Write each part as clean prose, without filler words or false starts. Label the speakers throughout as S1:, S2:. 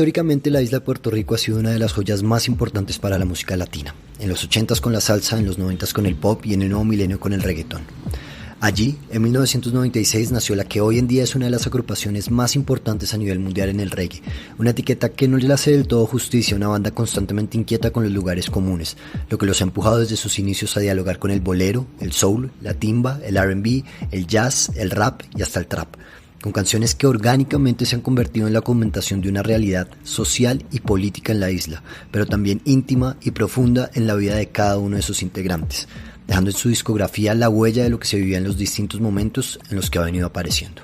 S1: Históricamente la isla de Puerto Rico ha sido una de las joyas más importantes para la música latina. En los 80s con la salsa, en los 90s con el pop y en el nuevo milenio con el reggaetón. Allí, en 1996, nació la que hoy en día es una de las agrupaciones más importantes a nivel mundial en el reggae, una etiqueta que no le hace del todo justicia a una banda constantemente inquieta con los lugares comunes, lo que los ha empujado desde sus inicios a dialogar con el bolero, el soul, la timba, el R&B, el jazz, el rap y hasta el trap, con canciones que orgánicamente se han convertido en la documentación de una realidad social y política en la isla, pero también íntima y profunda en la vida de cada uno de sus integrantes, dejando en su discografía la huella de lo que se vivía en los distintos momentos en los que ha venido apareciendo.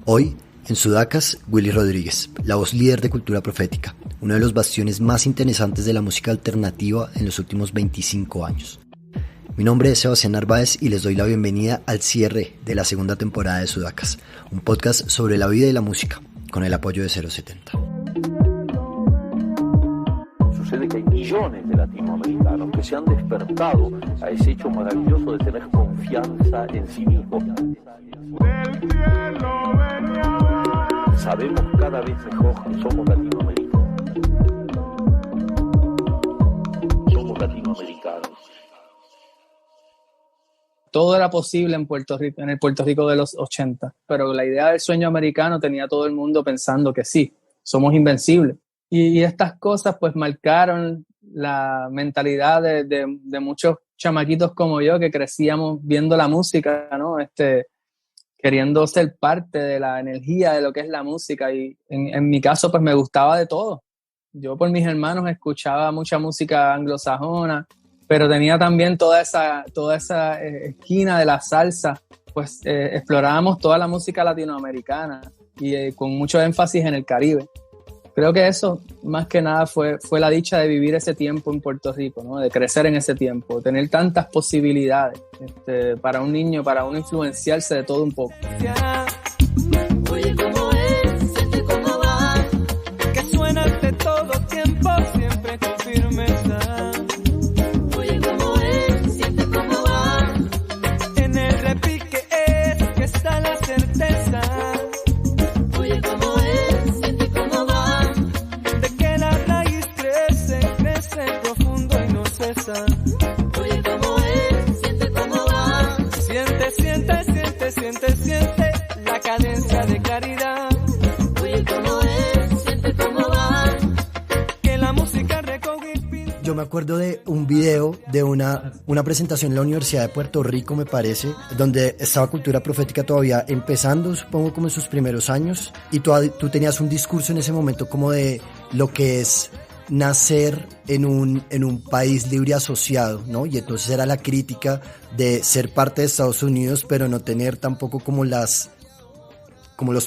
S1: Hoy, en Sudacas, Willy Rodríguez, la voz líder de Cultura Profética, uno de los bastiones más interesantes de la música alternativa en los últimos 25 años. Mi nombre es Sebastián Narváez y les doy la bienvenida al cierre de la segunda temporada de Sudacas, un podcast sobre la vida y la música, con el apoyo de 070.
S2: Sucede que hay millones de latinoamericanos que se han despertado a ese hecho maravilloso de tener confianza en sí mismos. Sabemos cada vez mejor que somos latinoamericanos. Somos latinoamericanos.
S3: Todo era posible en Puerto Rico, en el Puerto Rico de los 80, pero la idea del sueño americano tenía a todo el mundo pensando que sí, somos invencibles. Y estas cosas pues marcaron la mentalidad de muchos chamaquitos como yo que crecíamos viendo la música, ¿no? Queriendo ser parte de la energía de lo que es la música, y en mi caso pues me gustaba de todo. Yo por mis hermanos escuchaba mucha música anglosajona, pero tenía también toda esa esquina de la salsa, pues explorábamos toda la música latinoamericana y con mucho énfasis en el Caribe. Creo que eso, más que nada, fue la dicha de vivir ese tiempo en Puerto Rico, ¿no? De crecer en ese tiempo, tener tantas posibilidades para un niño, para uno influenciarse de todo un poco.
S4: Oye, ¿cómo es? Siente cómo va, que suena de todo tiempo, siempre con firmeza. Oye, ¿cómo es? Siente cómo va, en el repique es que está la certeza. Oye, ¿cómo es? Siente cómo va, de que la raíz crece profundo y no cesa. Oye, ¿cómo es? Siente cómo va, siente la cadencia de claridad. Oye, ¿cómo es? Siente cómo va, que la música recoge el pin.
S1: Yo me acuerdo de un video de una presentación en la Universidad de Puerto Rico, me parece, donde estaba Cultura Profética todavía empezando, supongo como en sus primeros años, y tú tenías un discurso en ese momento como de lo que es nacer en un país libre asociado, ¿no? Y entonces era la crítica de ser parte de Estados Unidos, pero no tener tampoco como los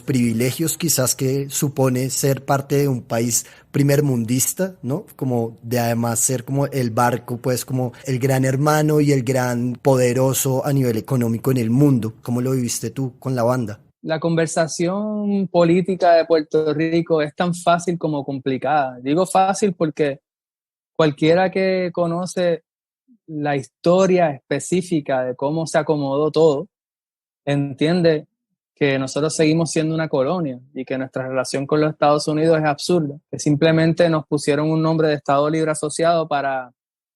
S1: privilegios quizás que supone ser parte de un país primermundista, ¿no? Como de además ser como el barco, pues como el gran hermano y el gran poderoso a nivel económico en el mundo. ¿Cómo lo viviste tú con la banda?
S3: La conversación política de Puerto Rico es tan fácil como complicada. Digo fácil porque cualquiera que conoce la historia específica de cómo se acomodó todo, entiende que nosotros seguimos siendo una colonia y que nuestra relación con los Estados Unidos es absurda, que simplemente nos pusieron un nombre de Estado Libre Asociado para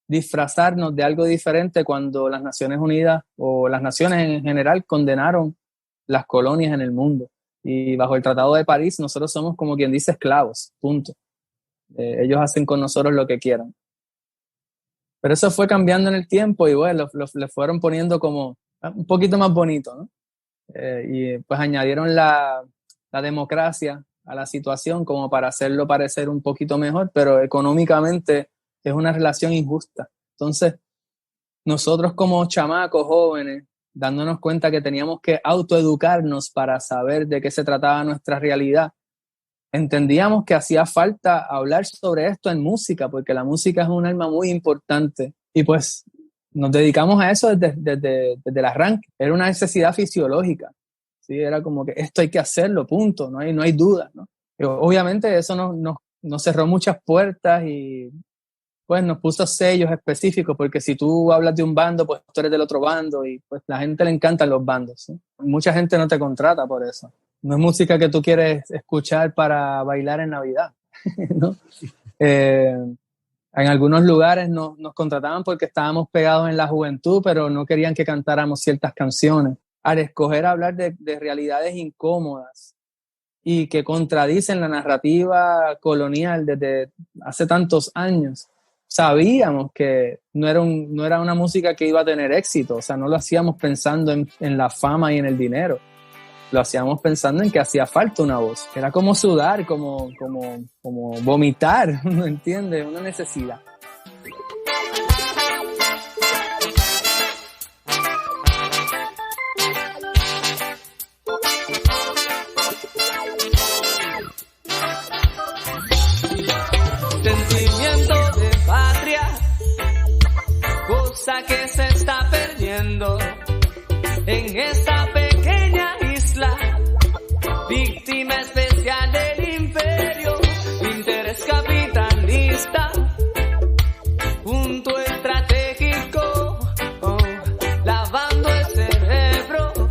S3: disfrazarnos de algo diferente cuando las Naciones Unidas o las naciones en general condenaron las colonias en el mundo. Y bajo el Tratado de París nosotros somos, como quien dice, esclavos, punto. Ellos hacen con nosotros lo que quieran. Pero eso fue cambiando en el tiempo y bueno, le fueron poniendo como un poquito más bonito, ¿no? Y pues añadieron la democracia a la situación como para hacerlo parecer un poquito mejor, pero económicamente es una relación injusta. Entonces, nosotros como chamacos jóvenes, dándonos cuenta que teníamos que autoeducarnos para saber de qué se trataba nuestra realidad, entendíamos que hacía falta hablar sobre esto en música, porque la música es un arma muy importante. Y pues nos dedicamos a eso desde el arranque. Era una necesidad fisiológica, ¿sí? Era como que esto hay que hacerlo, punto, no hay duda, ¿no? Pero obviamente eso nos cerró muchas puertas y pues nos puso sellos específicos, porque si tú hablas de un bando, pues tú eres del otro bando, y pues la gente le encantan los bandos, ¿sí? Mucha gente no te contrata por eso. No es música que tú quieres escuchar para bailar en Navidad. ¿no? En algunos lugares nos contrataban porque estábamos pegados en la juventud, pero no querían que cantáramos ciertas canciones. Al escoger hablar de realidades incómodas y que contradicen la narrativa colonial desde hace tantos años, sabíamos que no era una música que iba a tener éxito. O sea, no lo hacíamos pensando en la fama y en el dinero. Lo hacíamos pensando en que hacía falta una voz. Era como sudar, como vomitar, ¿no entiendes? Una necesidad.
S4: Sentimiento de patria, cosa que se está perdiendo en esta pequeña isla, víctima especial del imperio, interés capitalista, punto estratégico, lavando el cerebro,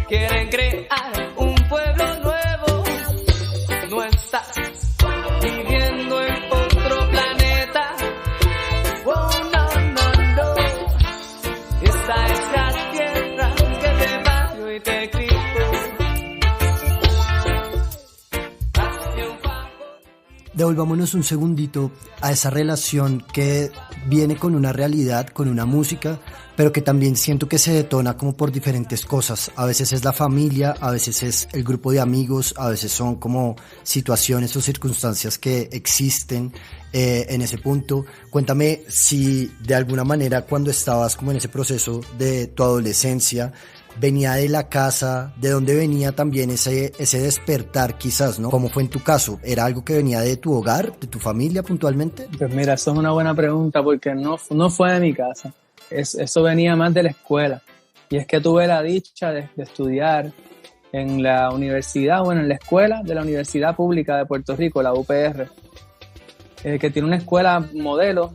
S4: quieren crear un pueblo nuevo, no estás viviendo en otro planeta, oh no, no, no, esta es la tierra que te baño y te crió.
S1: Devolvámonos un segundito a esa relación que viene con una realidad, con una música, pero que también siento que se detona como por diferentes cosas. A veces es la familia, a veces es el grupo de amigos, a veces son como situaciones o circunstancias que existen en ese punto. Cuéntame si de alguna manera cuando estabas como en ese proceso de tu adolescencia, venía de la casa, de dónde venía también ese despertar quizás, ¿no? ¿Cómo fue en tu caso? ¿Era algo que venía de tu hogar, de tu familia puntualmente?
S3: Pues mira, eso es una buena pregunta porque no fue de mi casa. Eso venía más de la escuela. Y es que tuve la dicha de estudiar en la universidad, en la escuela de la Universidad Pública de Puerto Rico, la UPR, que tiene una escuela modelo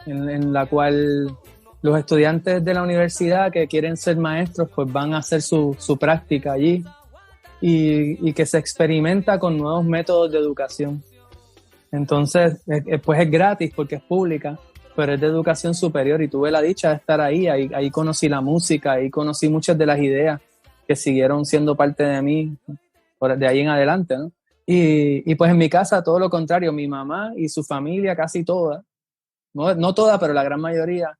S3: en la cual los estudiantes de la universidad que quieren ser maestros pues van a hacer su práctica allí y que se experimenta con nuevos métodos de educación. Entonces, pues es gratis porque es pública, pero es de educación superior y tuve la dicha de estar ahí conocí la música, ahí conocí muchas de las ideas que siguieron siendo parte de mí de ahí en adelante, ¿no? Y pues en mi casa todo lo contrario, mi mamá y su familia, casi toda, no toda, pero la gran mayoría,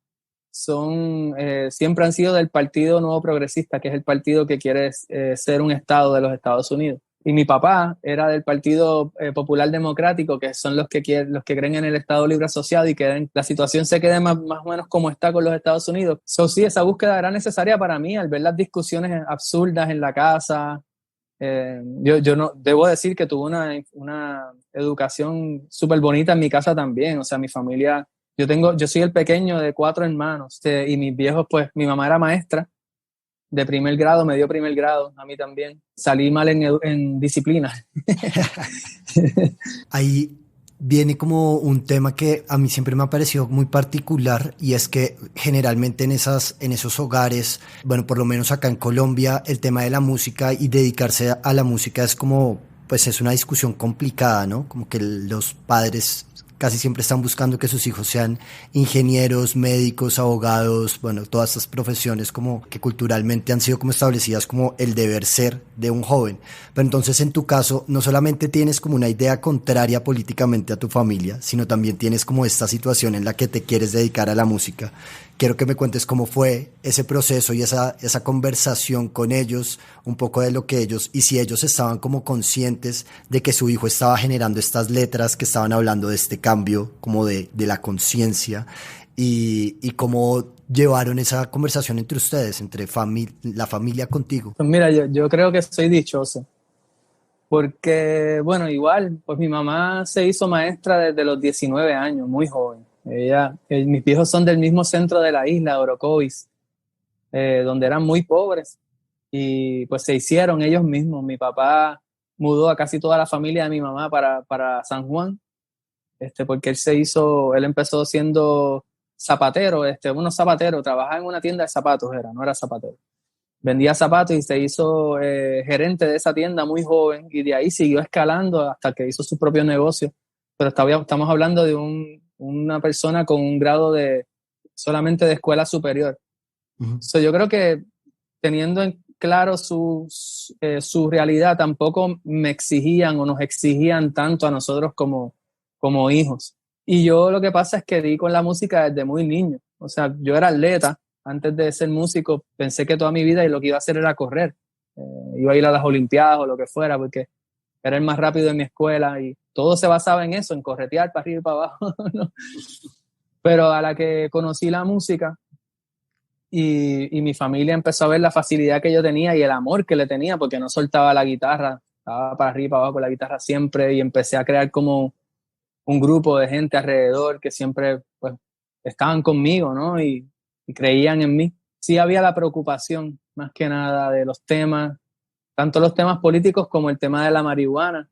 S3: siempre han sido del Partido Nuevo Progresista, que es el partido que quiere ser un estado de los Estados Unidos. Y mi papá era del Partido Popular Democrático, que son los que creen en el Estado Libre Asociado y que la situación se quede más o menos como está con los Estados Unidos. Sí, esa búsqueda era necesaria para mí al ver las discusiones absurdas en la casa. Yo no debo decir que tuve una educación súper bonita en mi casa también. O sea, mi familia, yo soy el pequeño de 4 hermanos y mis viejos, pues mi mamá era maestra de primer grado, me dio primer grado, a mí también. Salí mal en disciplina.
S1: Ahí viene como un tema que a mí siempre me ha parecido muy particular y es que generalmente en esos hogares, bueno, por lo menos acá en Colombia, el tema de la música y dedicarse a la música es como, pues es una discusión complicada, ¿no? Como que los padres casi siempre están buscando que sus hijos sean ingenieros, médicos, abogados, bueno, todas estas profesiones como que culturalmente han sido como establecidas como el deber ser de un joven. Pero entonces en tu caso no solamente tienes como una idea contraria políticamente a tu familia, sino también tienes como esta situación en la que te quieres dedicar a la música. Quiero que me cuentes cómo fue ese proceso y esa conversación con ellos, un poco de lo que ellos, y si ellos estaban como conscientes de que su hijo estaba generando estas letras que estaban hablando de este cambio, como de la conciencia, y cómo llevaron esa conversación entre ustedes, entre la familia contigo.
S3: Pues mira, yo creo que soy dichoso, porque, bueno, igual, pues mi mamá se hizo maestra desde los 19 años, muy joven. Mis viejos son del mismo centro de la isla, Orocovis, donde eran muy pobres y pues se hicieron ellos mismos. Mi papá mudó a casi toda la familia de mi mamá para San Juan, porque él empezó siendo zapatero, trabajaba en una tienda de zapatos, no era zapatero. vendía zapatos y se hizo gerente de esa tienda muy joven y de ahí siguió escalando hasta que hizo su propio negocio. Pero estamos hablando de una persona con un grado solamente de escuela superior. So, yo creo que teniendo en claro su realidad, tampoco me exigían o nos exigían tanto a nosotros como hijos. Y yo lo que pasa es que di con la música desde muy niño. O sea, yo era atleta. Antes de ser músico, pensé que toda mi vida y lo que iba a hacer era correr. Iba a ir a las Olimpiadas o lo que fuera, porque era el más rápido en mi escuela y todo se basaba en eso, en corretear para arriba y para abajo, ¿no? Pero a la que conocí la música y mi familia empezó a ver la facilidad que yo tenía y el amor que le tenía, porque no soltaba la guitarra, estaba para arriba y para abajo con la guitarra siempre, y empecé a crear como un grupo de gente alrededor que siempre pues estaban conmigo, ¿no? Y creían en mí. Sí había la preocupación, más que nada, de los temas, tanto los temas políticos como el tema de la marihuana.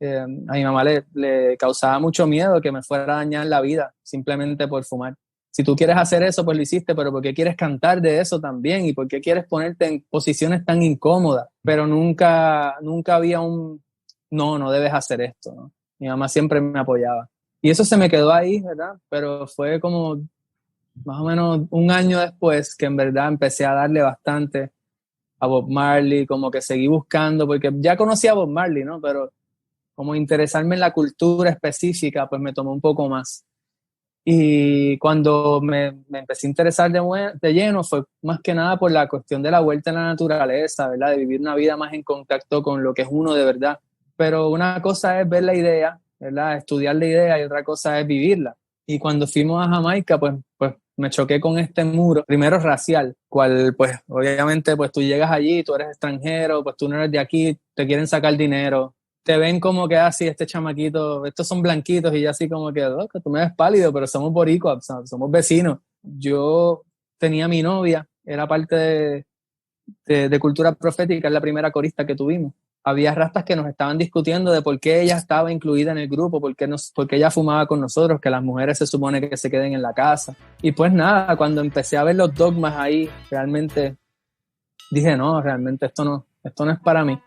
S3: A mi mamá le causaba mucho miedo que me fuera a dañar la vida simplemente por fumar. Si tú quieres hacer eso, pues lo hiciste, pero ¿por qué quieres cantar de eso también? ¿Y por qué quieres ponerte en posiciones tan incómodas? Pero nunca había no debes hacer esto, ¿no? Mi mamá siempre me apoyaba. Y eso se me quedó ahí, ¿verdad? Pero fue como más o menos un año después que en verdad empecé a darle bastante a Bob Marley, como que seguí buscando, porque ya conocía a Bob Marley, ¿no? Pero como interesarme en la cultura específica, pues me tomó un poco más. Y cuando me empecé a interesar de lleno fue más que nada por la cuestión de la vuelta a la naturaleza, ¿verdad? De vivir una vida más en contacto con lo que es uno de verdad. Pero una cosa es ver la idea, ¿verdad? Estudiar la idea, y otra cosa es vivirla. Y cuando fuimos a Jamaica, pues me choqué con este muro, primero racial, cual pues obviamente pues tú llegas allí, tú eres extranjero, pues tú no eres de aquí, te quieren sacar dinero, te ven como que así, este chamaquito, estos son blanquitos, y yo así como que, oh, que tú me ves pálido, pero somos boricuas, somos vecinos. Yo tenía a mi novia, era parte de Cultura Profética, es la primera corista que tuvimos. Había rastas que nos estaban discutiendo de por qué ella estaba incluida en el grupo, por qué ella fumaba con nosotros, que las mujeres se supone que se queden en la casa. Y pues nada, cuando empecé a ver los dogmas ahí, realmente dije, no, realmente esto no es para mí.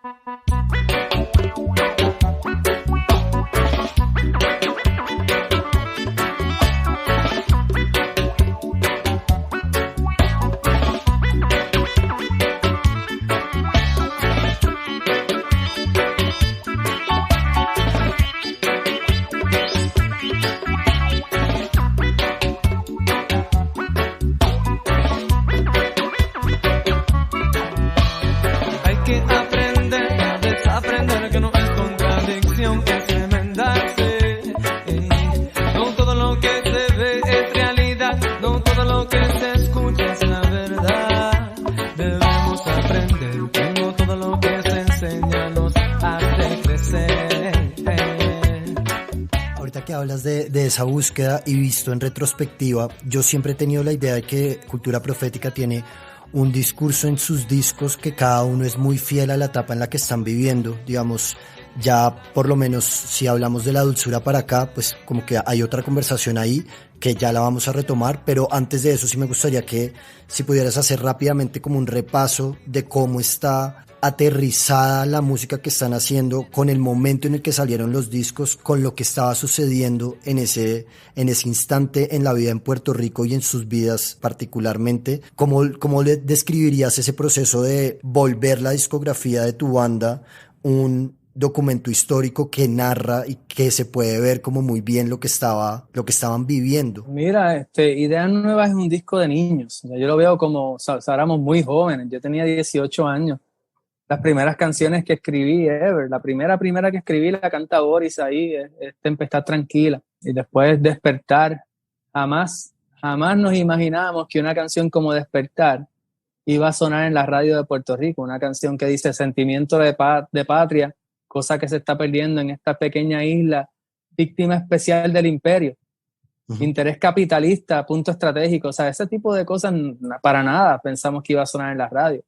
S1: Que hablas de esa búsqueda y visto en retrospectiva, yo siempre he tenido la idea de que Cultura Profética tiene un discurso en sus discos que cada uno es muy fiel a la etapa en la que están viviendo. Digamos, ya por lo menos si hablamos de La Dulzura para acá, pues como que hay otra conversación ahí que ya la vamos a retomar, pero antes de eso sí me gustaría que si pudieras hacer rápidamente como un repaso de cómo está aterrizada la música que están haciendo con el momento en el que salieron los discos, con lo que estaba sucediendo en ese instante en la vida en Puerto Rico y en sus vidas particularmente. ¿Cómo le describirías ese proceso de volver la discografía de tu banda un documento histórico que narra y que se puede ver como muy bien lo que estaban viviendo?
S3: Mira, Ideas Nuevas es un disco de niños. O sea, yo lo veo como, éramos muy jóvenes. Yo tenía 18 años. Las primeras canciones que escribí ever, la primera que escribí la canta Boris ahí, es Tempestad Tranquila. Y después Despertar. Jamás nos imaginábamos que una canción como Despertar iba a sonar en la radio de Puerto Rico. Una canción que dice sentimiento de patria, cosa que se está perdiendo en esta pequeña isla, víctima especial del imperio. Uh-huh. Interés capitalista, punto estratégico. O sea, ese tipo de cosas para nada pensamos que iba a sonar en la radio.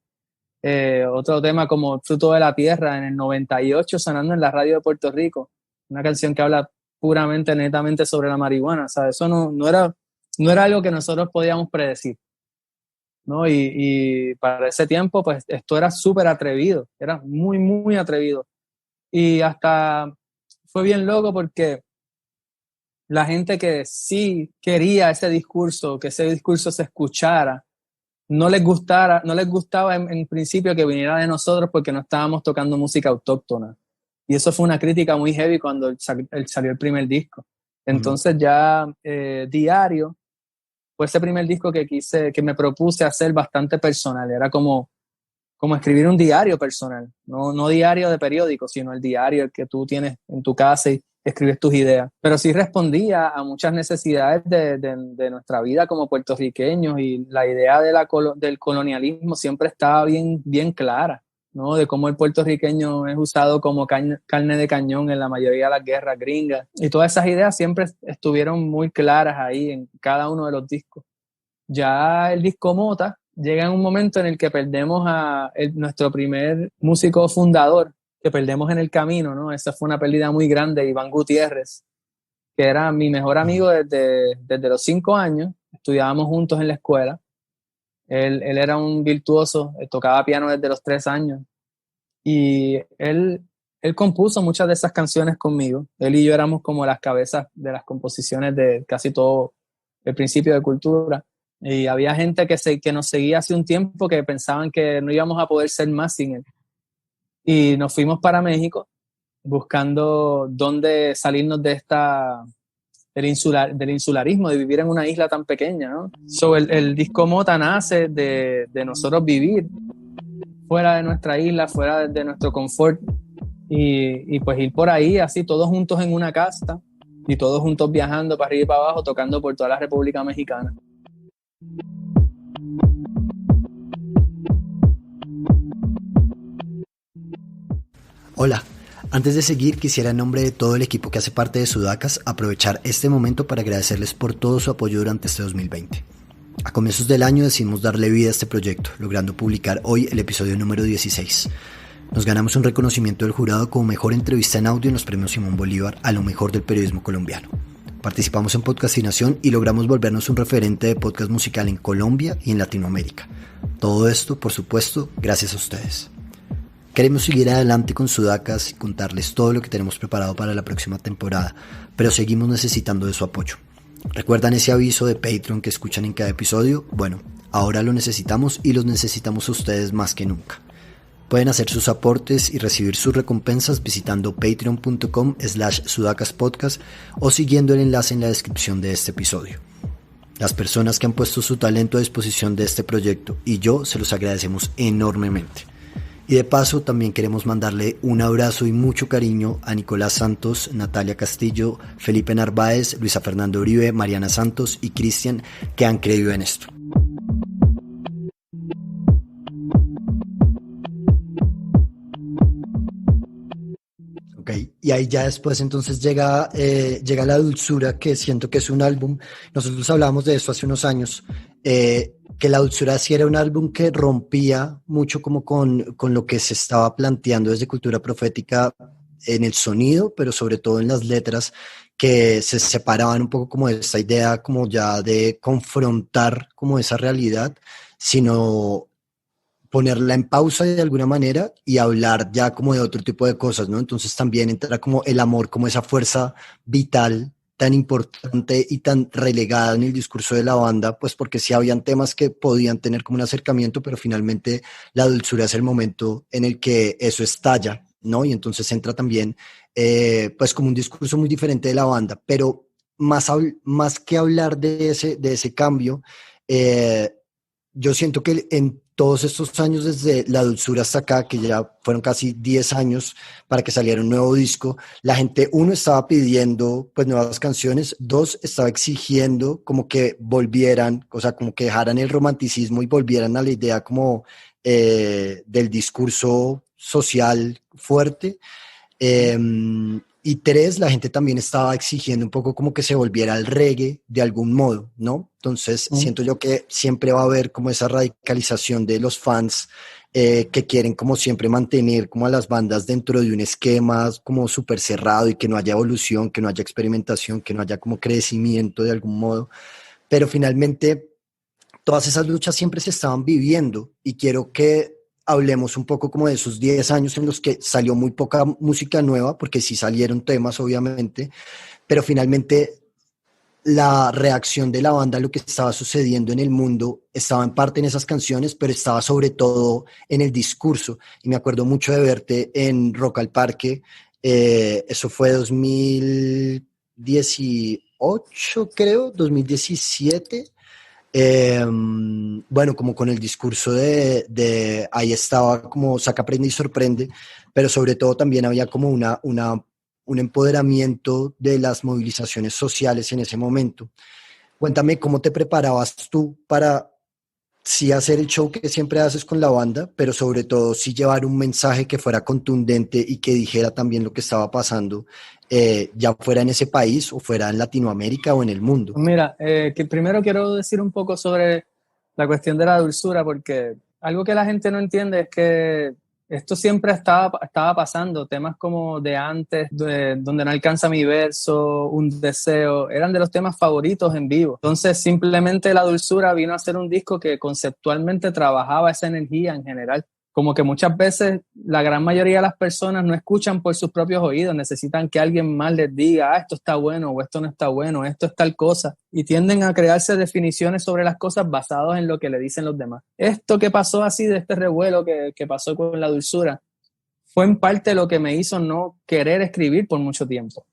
S3: Otro tema como Fruto de la Tierra en el 98 sonando en la radio de Puerto Rico, una canción que habla puramente, netamente sobre la marihuana. O sea, eso no era algo que nosotros podíamos predecir. ¿no? Y para ese tiempo, pues esto era súper atrevido, era muy, muy atrevido. Y hasta fue bien loco porque la gente que sí quería ese discurso, que ese discurso se escuchara, no les gustaba en principio que viniera de nosotros porque no estábamos tocando música autóctona. Y eso fue una crítica muy heavy cuando salió el primer disco. Entonces ya Diario fue ese primer disco que me propuse hacer bastante personal. Era como escribir un diario personal, no diario de periódico, sino el diario el que tú tienes en tu casa y escribes tus ideas. Pero sí respondía a muchas necesidades de nuestra vida como puertorriqueños, y la idea del colonialismo siempre estaba bien, bien clara, ¿no? De cómo el puertorriqueño es usado como carne de cañón en la mayoría de las guerras gringas. Y todas esas ideas siempre estuvieron muy claras ahí en cada uno de los discos. Ya el disco Mota llega en un momento en el que perdemos a nuestro primer músico fundador, que perdemos en el camino, ¿no? Esa fue una pérdida muy grande, Iván Gutiérrez, que era mi mejor amigo desde los 5 años. Estudiábamos juntos en la escuela. Él era un virtuoso, tocaba piano desde los 3 años. Y él compuso muchas de esas canciones conmigo. Él y yo éramos como las cabezas de las composiciones de casi todo el principio de Cultura. Y había gente que nos seguía hace un tiempo que pensaban que no íbamos a poder ser más sin él. Y nos fuimos para México buscando dónde salirnos del insularismo, de vivir en una isla tan pequeña, ¿no? So, el disco Mota nace de nosotros vivir fuera de nuestra isla, fuera de nuestro confort, y pues ir por ahí así todos juntos en una casa y todos juntos viajando para arriba y para abajo, tocando por toda la República Mexicana.
S1: Hola, antes de seguir quisiera en nombre de todo el equipo que hace parte de Sudacas aprovechar este momento para agradecerles por todo su apoyo durante este 2020. A comienzos del año decidimos darle vida a este proyecto, logrando publicar hoy el episodio número 16. Nos ganamos un reconocimiento del jurado como mejor entrevista en audio en los premios Simón Bolívar a lo mejor del periodismo colombiano. Participamos en Podcastinación y logramos volvernos un referente de podcast musical en Colombia y en Latinoamérica. Todo esto, por supuesto, gracias a ustedes. Queremos seguir adelante con Sudacas y contarles todo lo que tenemos preparado para la próxima temporada, pero seguimos necesitando de su apoyo. ¿Recuerdan ese aviso de Patreon que escuchan en cada episodio? Bueno, ahora lo necesitamos y los necesitamos a ustedes más que nunca. Pueden hacer sus aportes y recibir sus recompensas visitando patreon.com/sudacaspodcast o siguiendo el enlace en la descripción de este episodio. Las personas que han puesto su talento a disposición de este proyecto y yo se los agradecemos enormemente. Y de paso también queremos mandarle un abrazo y mucho cariño a Nicolás Santos, Natalia Castillo, Felipe Narváez, Luisa Fernanda Uribe, Mariana Santos y Cristian, que han creído en esto. Ok, y ahí ya después entonces llega La Dulzura, que siento que es un álbum, nosotros hablábamos de eso hace unos años, que La Dulzura sí era un álbum que rompía mucho como con lo que se estaba planteando desde Cultura Profética en el sonido, pero sobre todo en las letras, que se separaban un poco como de esta idea como ya de confrontar como esa realidad, sino ponerla en pausa de alguna manera y hablar ya como de otro tipo de cosas, ¿no? Entonces también entra como el amor, como esa fuerza vital tan importante y tan relegada en el discurso de la banda, pues porque sí habían temas que podían tener como un acercamiento, pero finalmente La Dulzura es el momento en el que eso estalla, ¿no? Y entonces entra también pues como un discurso muy diferente de la banda, pero más que hablar de ese cambio, yo siento que en todos estos años, desde La Dulzura hasta acá, que ya fueron casi 10 años para que saliera un nuevo disco, la gente, uno, estaba pidiendo pues nuevas canciones, dos, estaba exigiendo como que volvieran, o sea, como que dejaran el romanticismo y volvieran a la idea como del discurso social fuerte. Y tres, la gente también estaba exigiendo un poco como que se volviera al reggae de algún modo, ¿no? Entonces siento yo que siempre va a haber como esa radicalización de los fans que quieren como siempre mantener como a las bandas dentro de un esquema como súper cerrado y que no haya evolución, que no haya experimentación, que no haya como crecimiento de algún modo. Pero finalmente todas esas luchas siempre se estaban viviendo y quiero que hablemos un poco como de esos 10 años en los que salió muy poca música nueva, porque sí salieron temas obviamente, pero finalmente la reacción de la banda a lo que estaba sucediendo en el mundo estaba en parte en esas canciones, pero estaba sobre todo en el discurso. Y me acuerdo mucho de verte en Rock al Parque, eso fue 2018, creo, 2017. Bueno, como con el discurso de ahí estaba como Saca, Prende y Sorprende, pero sobre todo también había como un empoderamiento de las movilizaciones sociales en ese momento. Cuéntame cómo te preparabas tú para sí hacer el show que siempre haces con la banda, pero sobre todo sí llevar un mensaje que fuera contundente y que dijera también lo que estaba pasando, ya fuera en ese país o fuera en Latinoamérica o en el mundo.
S3: Mira, que primero quiero decir un poco sobre la cuestión de la dulzura, porque algo que la gente no entiende es que esto siempre estaba pasando. Temas como de antes, donde no alcanza mi verso, un deseo, eran de los temas favoritos en vivo. Entonces simplemente La Dulzura vino a ser un disco que conceptualmente trabajaba esa energía en general. Como que muchas veces la gran mayoría de las personas no escuchan por sus propios oídos, necesitan que alguien más les diga, esto está bueno o esto no está bueno, esto es tal cosa, y tienden a crearse definiciones sobre las cosas basadas en lo que le dicen los demás. Esto que pasó así, de este revuelo que pasó con La Dulzura, fue en parte lo que me hizo no querer escribir por mucho tiempo.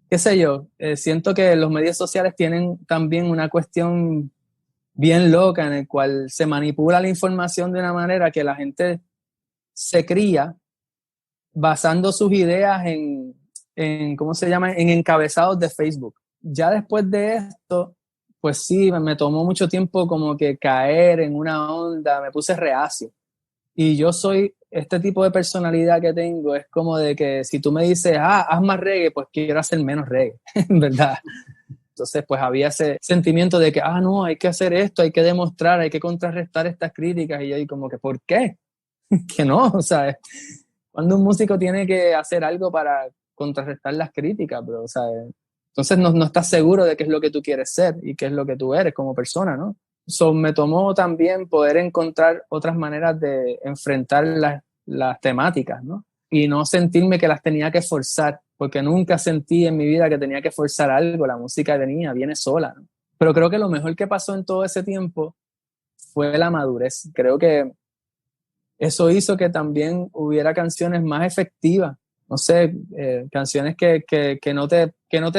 S3: Qué sé yo, siento que los medios sociales tienen también una cuestión bien loca en el cual se manipula la información de una manera que la gente se cría basando sus ideas ¿cómo se llama? En encabezados de Facebook. Ya después de esto, pues sí, me tomó mucho tiempo como que caer en una onda, me puse reacio. Y yo soy, este tipo de personalidad que tengo, es como de que si tú me dices, haz más reggae, pues quiero hacer menos reggae, en verdad. Entonces, pues había ese sentimiento de que, no, hay que hacer esto, hay que demostrar, hay que contrarrestar estas críticas. Y yo, como que, ¿por qué? Que no, o sea, cuando un músico tiene que hacer algo para contrarrestar las críticas, bro, o sea, entonces no estás seguro de qué es lo que tú quieres ser y qué es lo que tú eres como persona, ¿no? Me tomó también poder encontrar otras maneras de enfrentar las temáticas, ¿no? Y no sentirme que las tenía que forzar, porque nunca sentí en mi vida que tenía que forzar algo, la música viene sola, ¿no? Pero creo que lo mejor que pasó en todo ese tiempo fue la madurez. Creo que eso hizo que también hubiera canciones más efectivas, no sé, canciones que no te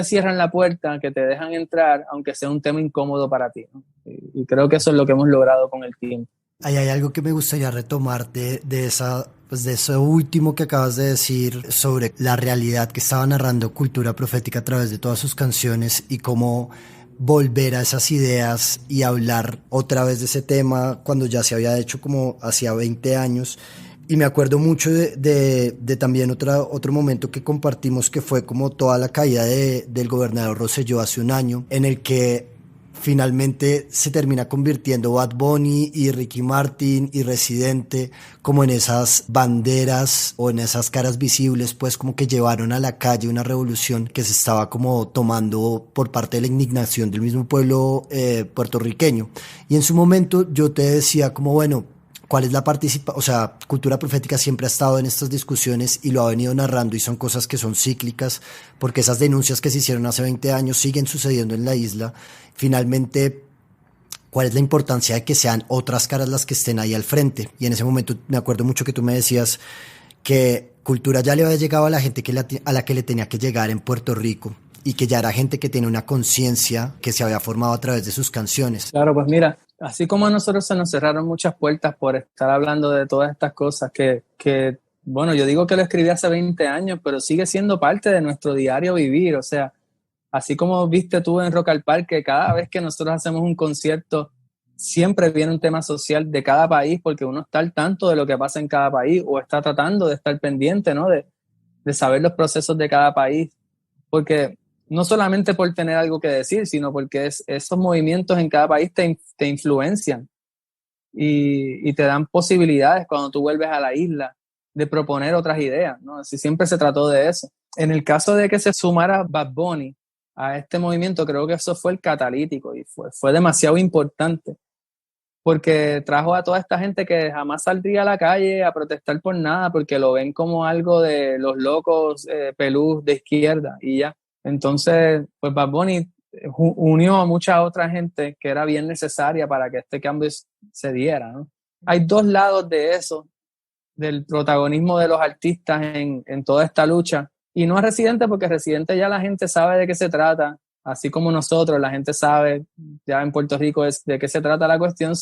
S3: cierran la puerta, que te dejan entrar, aunque sea un tema incómodo para ti, ¿no? Y creo que eso es lo que hemos logrado con el tiempo.
S1: Ahí hay algo que me gustaría retomar de eso último que acabas de decir sobre la realidad que estaba narrando Cultura Profética a través de todas sus canciones y cómo volver a esas ideas y hablar otra vez de ese tema cuando ya se había hecho como hacía 20 años. Y me acuerdo mucho de también otro momento que compartimos, que fue como toda la caída del gobernador Rosselló hace un año, en el que finalmente se termina convirtiendo Bad Bunny y Ricky Martin y Residente como en esas banderas o en esas caras visibles, pues como que llevaron a la calle una revolución que se estaba como tomando por parte de la indignación del mismo pueblo puertorriqueño. Y en su momento yo te decía como, bueno, ¿cuál es la participación? O sea, Cultura Profética siempre ha estado en estas discusiones y lo ha venido narrando, y son cosas que son cíclicas, porque esas denuncias que se hicieron hace 20 años siguen sucediendo en la isla. Finalmente, ¿cuál es la importancia de que sean otras caras las que estén ahí al frente? Y en ese momento me acuerdo mucho que tú me decías que Cultura ya le había llegado a la gente a la que le tenía que llegar en Puerto Rico, y que ya era gente que tiene una conciencia que se había formado a través de sus canciones.
S3: Claro, pues mira, así como a nosotros se nos cerraron muchas puertas por estar hablando de todas estas cosas que bueno, yo digo que lo escribí hace 20 años, pero sigue siendo parte de nuestro diario vivir. O sea, así como viste tú en Rock al Parque, cada vez que nosotros hacemos un concierto, siempre viene un tema social de cada país, porque uno está al tanto de lo que pasa en cada país, o está tratando de estar pendiente, ¿no? De saber los procesos de cada país, porque no solamente por tener algo que decir, sino porque esos movimientos en cada país te influencian y te dan posibilidades cuando tú vuelves a la isla de proponer otras ideas, ¿no? Así siempre se trató de eso. En el caso de que se sumara Bad Bunny a este movimiento, creo que eso fue el catalítico y fue demasiado importante, porque trajo a toda esta gente que jamás saldría a la calle a protestar por nada, porque lo ven como algo de los locos pelús de izquierda y ya. Entonces, pues Bad Bunny unió a mucha otra gente que era bien necesaria para que este cambio se diera, ¿no? Hay dos lados de eso, del protagonismo de los artistas en toda esta lucha. Y no es Residente, porque Residente ya la gente sabe de qué se trata, así como nosotros, la gente sabe ya en Puerto Rico de qué se trata la cuestión,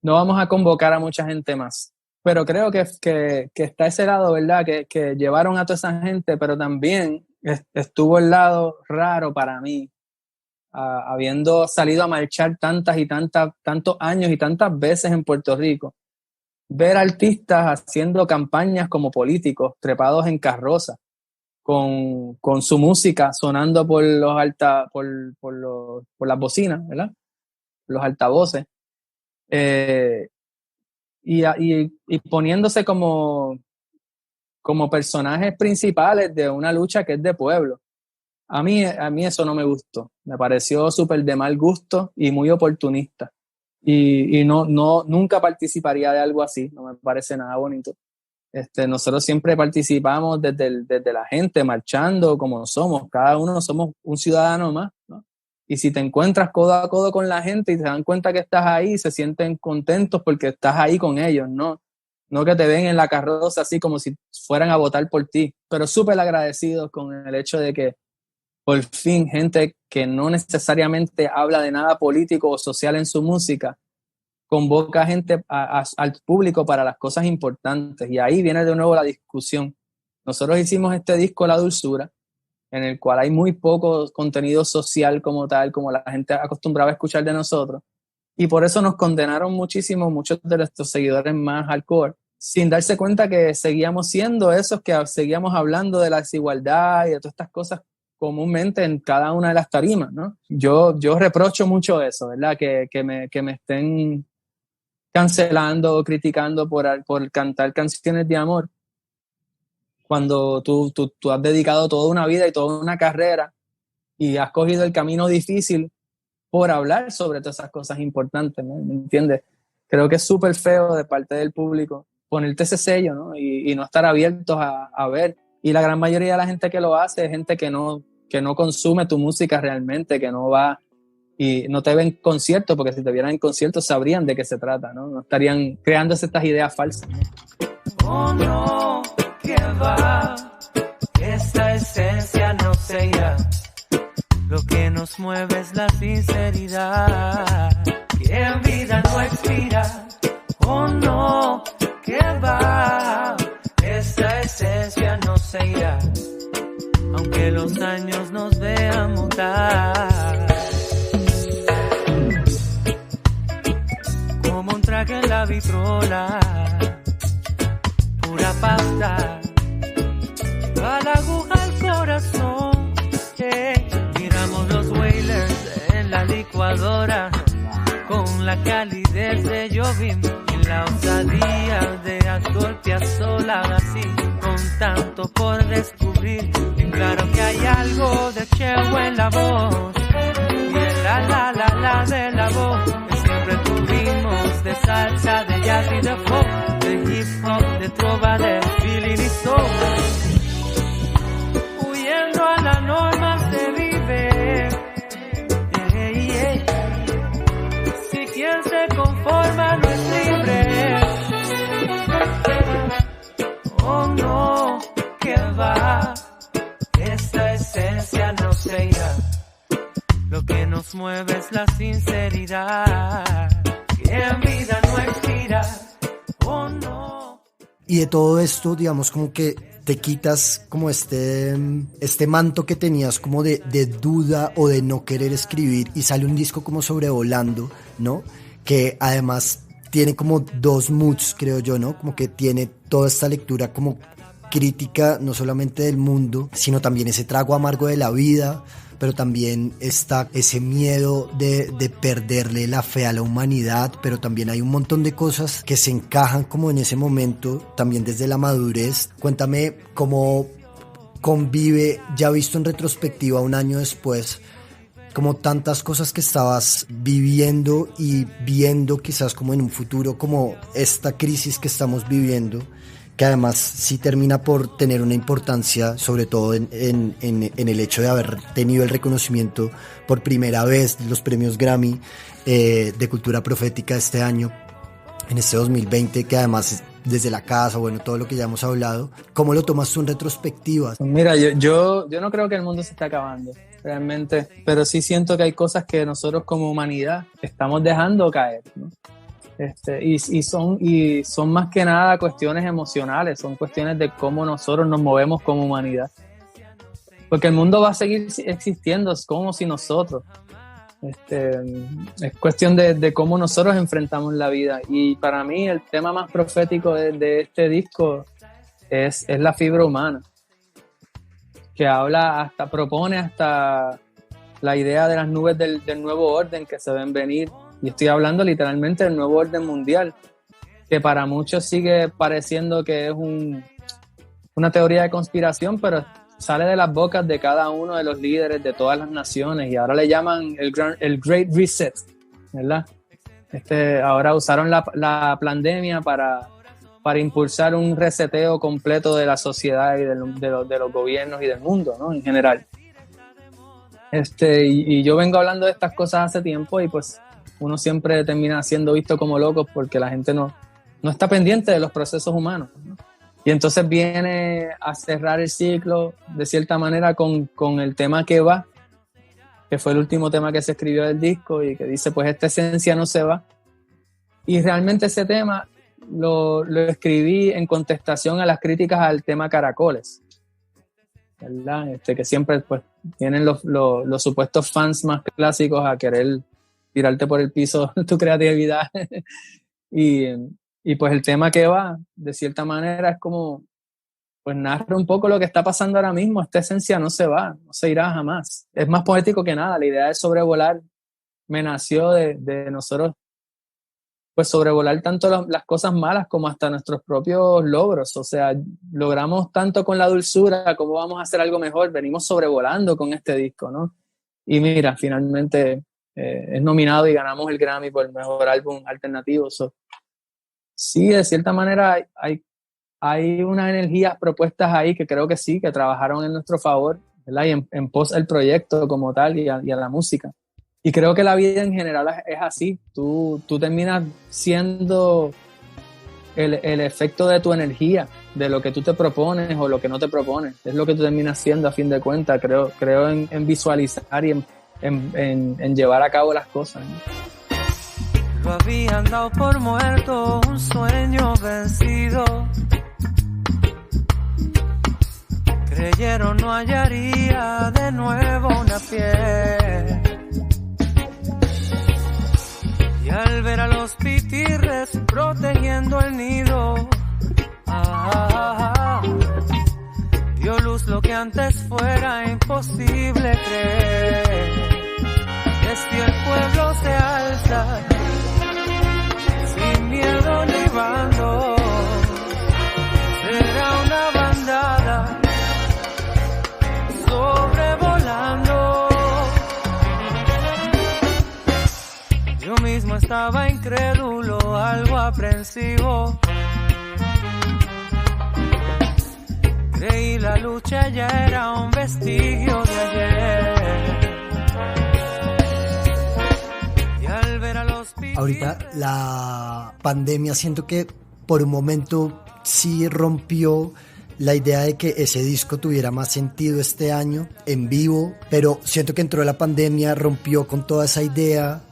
S3: no vamos a convocar a mucha gente más. Pero creo que está ese lado, ¿verdad? Que llevaron a toda esa gente, pero también estuvo el lado raro para mí, habiendo salido a marchar tantos años y tantas veces en Puerto Por ver artistas haciendo campañas como políticos, trepados en carroza, con su música sonando por las bocinas, ¿verdad? Los altavoces, y poniéndose como personajes principales de una lucha que es de pueblo. A mí eso no me gustó, me pareció súper de mal gusto y muy oportunista. Y nunca participaría de algo así, no me parece nada bonito. Nosotros siempre participamos desde la gente, marchando como somos, cada uno somos un ciudadano más, ¿no? Y si te encuentras codo a codo con la gente y te dan cuenta que estás ahí, se sienten contentos porque estás ahí con ellos, ¿no? No que te ven en la carroza así como si fueran a votar por ti, pero súper agradecidos con el hecho de que por fin gente que no necesariamente habla de nada político o social en su música, convoca gente al público para las cosas importantes. Y ahí viene de nuevo la discusión. Nosotros hicimos este disco La Dulzura, en el cual hay muy poco contenido social como tal, como la gente acostumbraba a escuchar de nosotros. Y por eso nos condenaron muchísimo, muchos de nuestros seguidores más hardcore, sin darse cuenta que seguíamos siendo esos que seguíamos hablando de la desigualdad y de todas estas cosas comúnmente en cada una de las tarimas, ¿no? Yo reprocho mucho eso, ¿verdad? Que me estén cancelando o criticando por cantar canciones de amor, cuando tú has dedicado toda una vida y toda una carrera y has cogido el camino difícil por hablar sobre todas esas cosas importantes, ¿no? ¿Me entiendes? Creo que es súper feo de parte del público ponerte ese sello, ¿no? Y no estar abiertos a ver. Y la gran mayoría de la gente que lo hace es gente que no consume tu música realmente, que no va y no te ven en conciertos, porque si te vieran en conciertos sabrían de qué se trata, ¿no? No estarían creándose estas ideas falsas.
S4: Oh no, que va, esta esencia no se irá. Lo que nos mueve es la sinceridad, que en vida no expira. Oh no, que va, esta esencia no se irá, aunque los años nos vean mutar. Como un traje en la vitrola, pura pasta, a la aguja al corazón. Miramos los Wailers en la licuadora, con la calidez de Jobim y la osadía de Astor Piazzolla, así con tanto por descubrir. Y claro que hay algo de Cheo en la voz y el la de la voz que siempre tuvimos, de salsa, de jazz y de folk, de hip hop, de trova, de feeling y soul. Huyendo a la norma se vive, si quien se conforma no es libre. Oh no, que va, esta esencia no se irá. Lo que nos mueve es la sinceridad, que en vida no expira. Oh no.
S1: Y de todo esto, digamos, como que te quitas como este manto que tenías como de duda o de no querer escribir, y sale un disco como sobrevolando, ¿no? Que además tiene como dos moods, creo yo, ¿no? Como que tiene toda esta lectura como crítica, no solamente del mundo, sino también ese trago amargo de la vida, pero también está ese miedo de perderle la fe a la humanidad, pero también hay un montón de cosas que se encajan como en ese momento, también desde la madurez. Cuéntame cómo convive, ya visto en retrospectiva un año después, como tantas cosas que estabas viviendo y viendo quizás como en un futuro, como esta crisis que estamos viviendo, que además sí termina por tener una importancia, sobre todo en el hecho de haber tenido el reconocimiento por primera vez de los premios Grammy de Cultura Profética este año, en este 2020, que además desde la casa, bueno, todo lo que ya hemos hablado. ¿Cómo lo tomas tú en retrospectiva?
S3: Mira, yo no creo que el mundo se esté acabando, realmente, pero sí siento que hay cosas que nosotros como humanidad estamos dejando caer, ¿no? Y son más que nada cuestiones emocionales, son cuestiones de cómo nosotros nos movemos como humanidad. Porque el mundo va a seguir existiendo, es como si nosotros. Es cuestión de cómo nosotros enfrentamos la vida. Y para mí el tema más profético de este disco es la fibra humana, que propone hasta la idea de las nubes del nuevo orden que se ven venir. Y estoy hablando literalmente del nuevo orden mundial, que para muchos sigue pareciendo que es una teoría de conspiración, pero sale de las bocas de cada uno de los líderes de todas las naciones, y ahora le llaman el Great Reset, ¿verdad? Ahora usaron la pandemia para impulsar un reseteo completo de la sociedad y de los gobiernos y del mundo, ¿no? En general. Y yo vengo hablando de estas cosas hace tiempo, y pues uno siempre termina siendo visto como locos porque la gente no está pendiente de los procesos humanos, ¿no? Y entonces viene a cerrar el ciclo de cierta manera con el tema que va, que fue el último tema que se escribió del disco, y que dice, pues esta esencia no se va. Y realmente ese tema lo escribí en contestación a las críticas al tema Caracoles, ¿verdad? Que siempre pues tienen los supuestos fans más clásicos a querer tirarte por el piso tu creatividad. Y pues el tema que va, de cierta manera, es como, pues narra un poco lo que está pasando ahora mismo. Esta esencia no se va, no se irá jamás. Es más poético que nada. La idea de sobrevolar me nació de nosotros, pues sobrevolar tanto las cosas malas como hasta nuestros propios logros. O sea, logramos tanto con la dulzura, ¿cómo vamos a hacer algo mejor? Venimos sobrevolando con este disco, ¿no? Y mira, finalmente es nominado y ganamos el Grammy por el mejor álbum alternativo. Sí, de cierta manera hay unas energías propuestas ahí que creo que sí, que trabajaron en nuestro favor, ¿verdad? Y en pos al proyecto como tal y a la música. Y creo que la vida en general es así. Tú terminas siendo el efecto de tu energía, de lo que tú te propones o lo que no te propones. Es lo que tú terminas siendo a fin de cuentas. Creo en visualizar y en llevar a cabo las cosas, ¿no?
S4: Lo habían dado por muerto, un sueño vencido. Creyeron no hallaría de nuevo una piel. Y al ver a los pitirres protegiendo el nido, dio luz lo que antes fuera imposible creer. Desde el pueblo se alza, sin miedo ni bando, será una bandada sobrevolando. Yo mismo estaba incrédulo, algo aprensivo. Creí la lucha ya era un vestigio de ayer.
S1: Ahorita la pandemia siento que por un momento sí rompió la idea de que ese disco tuviera más sentido este año en vivo, pero siento que entró la pandemia, rompió con toda esa idea,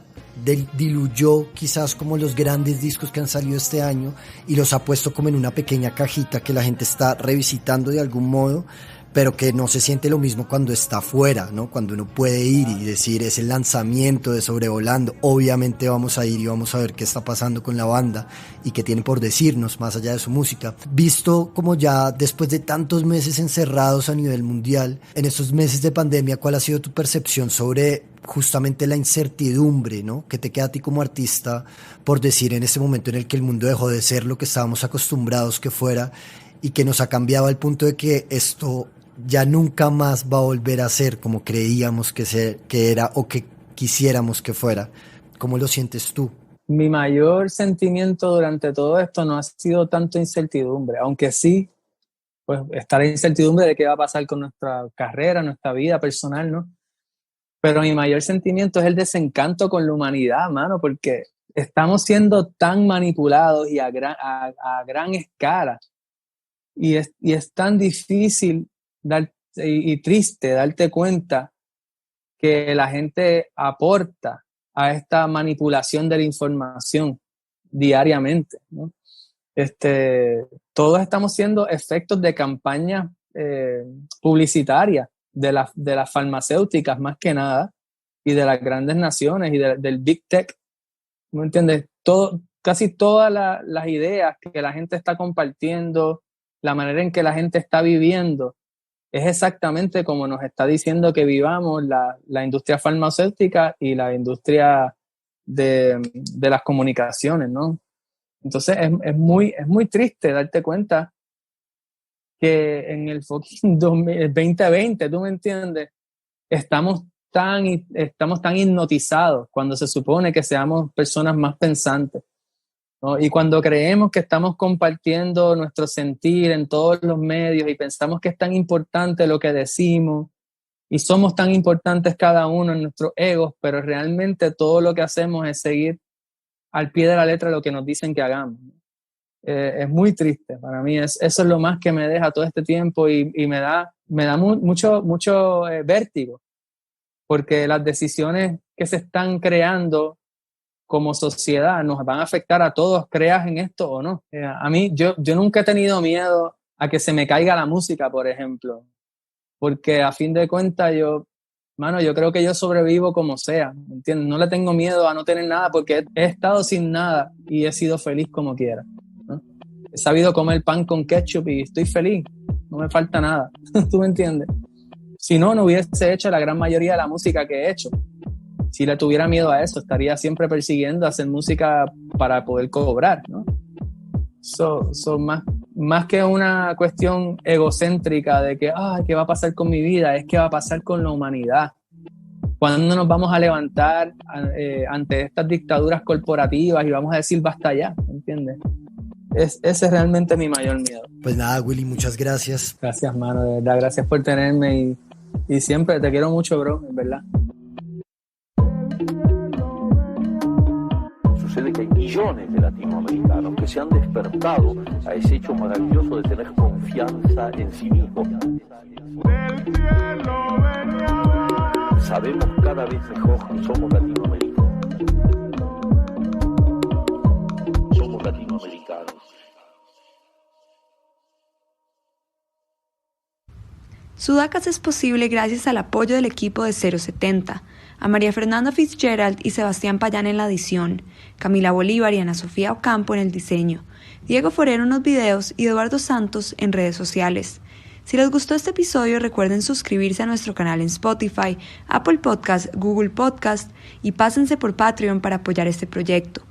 S1: diluyó quizás como los grandes discos que han salido este año y los ha puesto como en una pequeña cajita que la gente está revisitando de algún modo, pero que no se siente lo mismo cuando está afuera, ¿no? Cuando uno puede ir y decir, es el lanzamiento de Sobrevolando, obviamente vamos a ir y vamos a ver qué está pasando con la banda y qué tiene por decirnos más allá de su música. Visto como ya después de tantos meses encerrados a nivel mundial, en estos meses de pandemia, ¿cuál ha sido tu percepción sobre justamente la incertidumbre, ¿no?, que te queda a ti como artista por decir en ese momento en el que el mundo dejó de ser lo que estábamos acostumbrados que fuera y que nos ha cambiado al punto de que esto ya nunca más va a volver a ser como creíamos que era o que quisiéramos que fuera. ¿Cómo lo sientes tú?
S3: Mi mayor sentimiento durante todo esto no ha sido tanto incertidumbre, aunque sí, pues está la incertidumbre de qué va a pasar con nuestra carrera, nuestra vida personal, ¿no? Pero mi mayor sentimiento es el desencanto con la humanidad, mano, porque estamos siendo tan manipulados y a gran escala. Y es tan difícil y triste darte cuenta que la gente aporta a esta manipulación de la información diariamente, ¿no? Todos estamos siendo efectos de campañas publicitarias de las farmacéuticas más que nada y de las grandes naciones y del Big Tech. ¿Me entiendes? Casi todas las ideas que la gente está compartiendo, la manera en que la gente está viviendo, es exactamente como nos está diciendo que vivamos la industria farmacéutica y la industria de las comunicaciones, ¿no? Entonces es muy triste darte cuenta que en el fucking 2020, ¿tú me entiendes? Estamos tan hipnotizados cuando se supone que seamos personas más pensantes, ¿no? Y cuando creemos que estamos compartiendo nuestro sentir en todos los medios y pensamos que es tan importante lo que decimos y somos tan importantes cada uno en nuestros egos, pero realmente todo lo que hacemos es seguir al pie de la letra lo que nos dicen que hagamos. Es muy triste para mí, eso es lo más que me deja todo este tiempo y me da mucho vértigo, porque las decisiones que se están creando como sociedad nos van a afectar a todos, creas en esto o no. A mí, yo nunca he tenido miedo a que se me caiga la música, por ejemplo, porque a fin de cuentas yo creo que yo sobrevivo como sea, ¿me entiendes? No le tengo miedo a no tener nada porque he estado sin nada y he sido feliz como quiera, ¿no? He sabido comer pan con ketchup y estoy feliz, no me falta nada. ¿Tú me entiendes? Si no hubiese hecho la gran mayoría de la música que he hecho. Si le tuviera miedo a eso, estaría siempre persiguiendo hacer música para poder cobrar, ¿no? Más que una cuestión egocéntrica de que, ¿qué va a pasar con mi vida? Es que va a pasar con la humanidad. ¿Cuándo nos vamos a levantar ante estas dictaduras corporativas y vamos a decir basta ya? ¿Entiendes? Ese es realmente mi mayor miedo.
S1: Pues nada, Willy, muchas gracias.
S3: Gracias, mano, de verdad, gracias por tenerme y siempre te quiero mucho, bro, en verdad.
S2: Sucede que hay millones de latinoamericanos que se han despertado a ese hecho maravilloso de tener confianza en sí mismos. Sabemos cada vez mejor que somos latinoamericanos. Somos latinoamericanos.
S5: Sudacas es posible gracias al apoyo del equipo de 070, a María Fernanda Fitzgerald y Sebastián Payán en la edición, Camila Bolívar y Ana Sofía Ocampo en el diseño, Diego Forero en los videos y Eduardo Santos en redes sociales. Si les gustó este episodio, recuerden suscribirse a nuestro canal en Spotify, Apple Podcast, Google Podcast y pásense por Patreon para apoyar este proyecto.